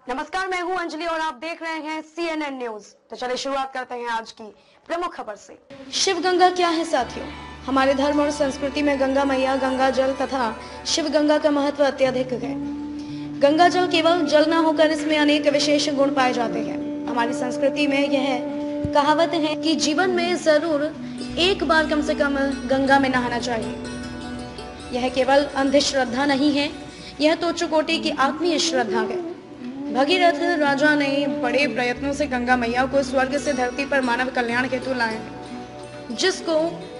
नमस्कार, मैं हूं अंजलि और आप देख रहे हैं CNN न्यूज। तो चलिए शुरुआत करते हैं आज की प्रमुख खबर से। शिव गंगा क्या है साथियों? हमारे धर्म और संस्कृति में गंगा मैया, गंगा जल तथा शिव गंगा का महत्व अत्यधिक है। गंगा जल केवल जल न होकर इसमें अनेक विशेष गुण पाए जाते हैं। हमारी संस्कृति में यह कहावत है कि जीवन में जरूर एक बार कम से कम गंगा में नहाना चाहिए। यह केवल अंधश्रद्धा नहीं है, यह तो उच्च कोटि की आत्मीय श्रद्धा है। भगीरथ राजा ने बड़े प्रयत्नों से गंगा मैया को स्वर्ग से धरती पर मानव कल्याण हेतु लाए, जिसको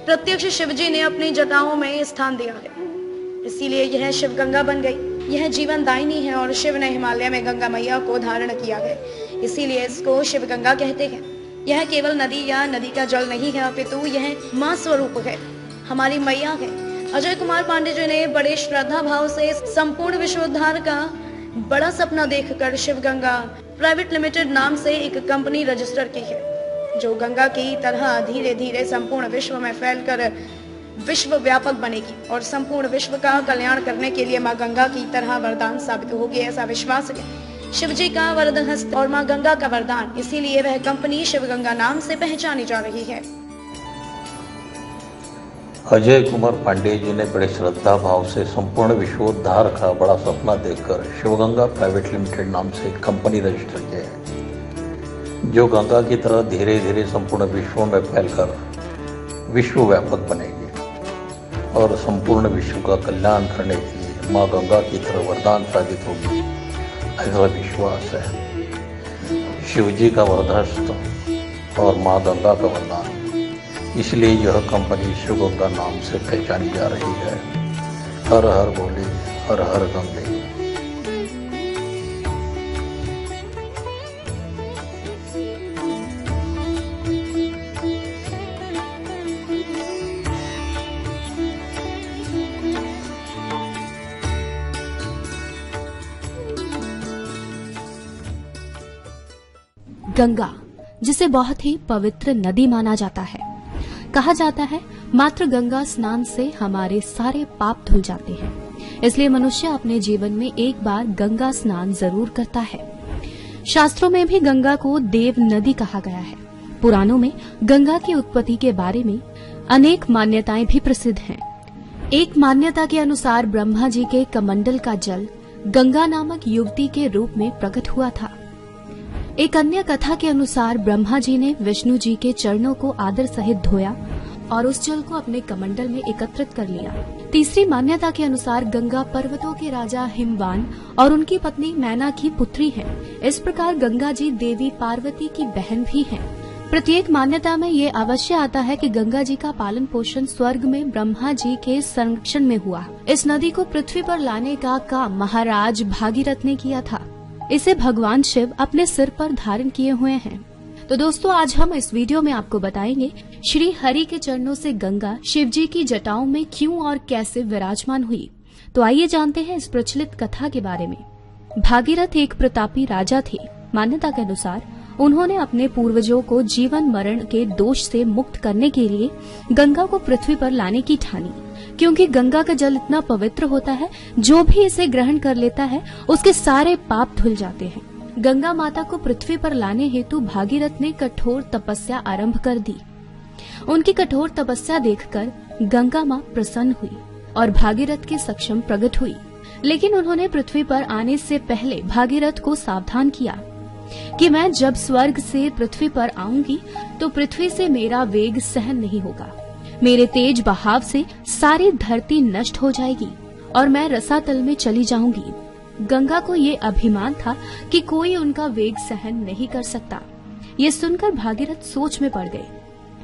प्रत्यक्ष शिवजी ने अपनी जटाओं में स्थान दिया है। इसीलिए यह शिव गंगा बन गई। यह जीवन दायिनी है और शिव ने हिमालय में गंगा मैया को धारण किया है, इसीलिए इसको शिव गंगा कहते हैं। यह केवल नदी या नदी का जल नहीं है, अपितु यह मां स्वरूप है, हमारी मैया है। अजय कुमार पांडे जी ने बड़े श्रद्धा भाव से संपूर्ण विश्वोद्धार का बड़ा सपना देखकर शिव गंगा प्राइवेट लिमिटेड नाम से एक कंपनी रजिस्टर की है, जो गंगा की तरह धीरे धीरे संपूर्ण विश्व में फैलकर विश्व व्यापक बनेगी और संपूर्ण विश्व का कल्याण करने के लिए मां गंगा की तरह वरदान साबित होगी, ऐसा विश्वास है। शिवजी का वरद हस्त और मां गंगा का वरदान, इसीलिए वह कंपनी शिव गंगा नाम से पहचानी जा रही है। अजय कुमार पांडे जी ने बड़े श्रद्धा भाव से संपूर्ण विश्वोद्धार का बड़ा सपना देखकर शिवगंगा प्राइवेट लिमिटेड नाम से एक कंपनी रजिस्टर किया है, जो गंगा की तरह धीरे धीरे संपूर्ण विश्व में फैलकर विश्व व्यापक बनेगी और संपूर्ण विश्व का कल्याण करने के लिए माँ गंगा की तरह वरदान साबित होगी, ऐसा विश्वास है। शिवजी का वरदहस्त और माँ गंगा का वरदान, इसलिए यह कंपनी शिव गंगा नाम से पहचानी जा रही है। हर हर बोले, हर हर गंगे। गंगा, जिसे बहुत ही पवित्र नदी माना जाता है, कहा जाता है मात्र गंगा स्नान से हमारे सारे पाप धुल जाते हैं। इसलिए मनुष्य अपने जीवन में एक बार गंगा स्नान जरूर करता है। शास्त्रों में भी गंगा को देव नदी कहा गया है। पुराणों में गंगा की उत्पत्ति के बारे में अनेक मान्यताएं भी प्रसिद्ध हैं। एक मान्यता के अनुसार ब्रह्मा जी के कमंडल का जल गंगा नामक युवती के रूप में प्रकट हुआ था। एक अन्य कथा के अनुसार ब्रह्मा जी ने विष्णु जी के चरणों को आदर सहित धोया और उस जल को अपने कमंडल में एकत्रित कर लिया। तीसरी मान्यता के अनुसार गंगा पर्वतों के राजा हिमवान और उनकी पत्नी मैना की पुत्री है। इस प्रकार गंगा जी देवी पार्वती की बहन भी हैं। प्रत्येक मान्यता में ये अवश्य आता है कि गंगा जी का पालन पोषण स्वर्ग में ब्रह्मा जी के संरक्षण में हुआ। इस नदी को पृथ्वी पर लाने का काम महाराज भागीरथ ने किया था। इसे भगवान शिव अपने सिर पर धारण किए हुए हैं। तो दोस्तों, आज हम इस वीडियो में आपको बताएंगे श्री हरि के चरणों से गंगा शिव जी की जटाओं में क्यों और कैसे विराजमान हुई। तो आइए जानते हैं इस प्रचलित कथा के बारे में। भागीरथ एक प्रतापी राजा थे। मान्यता के अनुसार उन्होंने अपने पूर्वजों को जीवन मरण के दोष से मुक्त करने के लिए गंगा को पृथ्वी पर लाने की ठानी, क्योंकि गंगा का जल इतना पवित्र होता है, जो भी इसे ग्रहण कर लेता है उसके सारे पाप धुल जाते हैं। गंगा माता को पृथ्वी पर लाने हेतु भागीरथ ने कठोर तपस्या आरंभ कर दी। उनकी कठोर तपस्या देखकर गंगा माँ प्रसन्न हुई और भागीरथ के सक्षम प्रकट हुई। लेकिन उन्होंने पृथ्वी पर आने से पहले भागीरथ को सावधान किया कि मैं जब स्वर्ग से पृथ्वी पर आऊंगी तो पृथ्वी से मेरा वेग सहन नहीं होगा। मेरे तेज बहाव से सारी धरती नष्ट हो जाएगी और मैं रसातल में चली जाऊंगी। गंगा को ये अभिमान था कि कोई उनका वेग सहन नहीं कर सकता। ये सुनकर भागीरथ सोच में पड़ गए,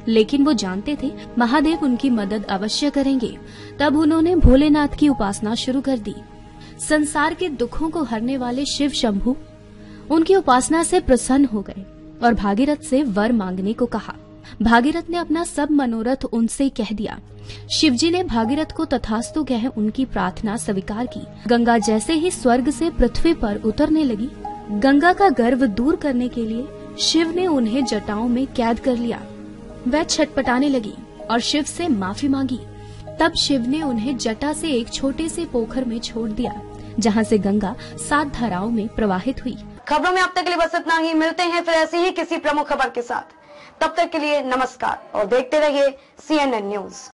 लेकिन वो जानते थे महादेव उनकी मदद अवश्य करेंगे। तब उन्होंने भोलेनाथ की उपासना शुरू कर दी। संसार के दुखों को हरने वाले शिव शंभु उनकी उपासना से प्रसन्न हो गए और भागीरथ से वर मांगने को कहा। भागीरथ ने अपना सब मनोरथ उनसे कह दिया। शिवजी ने भागीरथ को तथास्तु कह उनकी प्रार्थना स्वीकार की। गंगा जैसे ही स्वर्ग से पृथ्वी पर उतरने लगी, गंगा का गर्व दूर करने के लिए शिव ने उन्हें जटाओं में कैद कर लिया। वह छटपटाने लगी और शिव से माफी मांगी। तब शिव ने उन्हें जटा से एक छोटे से पोखर में छोड़ दिया, जहाँ से गंगा 7 धाराओं में प्रवाहित हुई। खबरों में अब तक के लिए बस इतना ही। मिलते हैं फिर ऐसी ही किसी प्रमुख खबर के साथ। तब तक के लिए नमस्कार और देखते रहिए CNN न्यूज।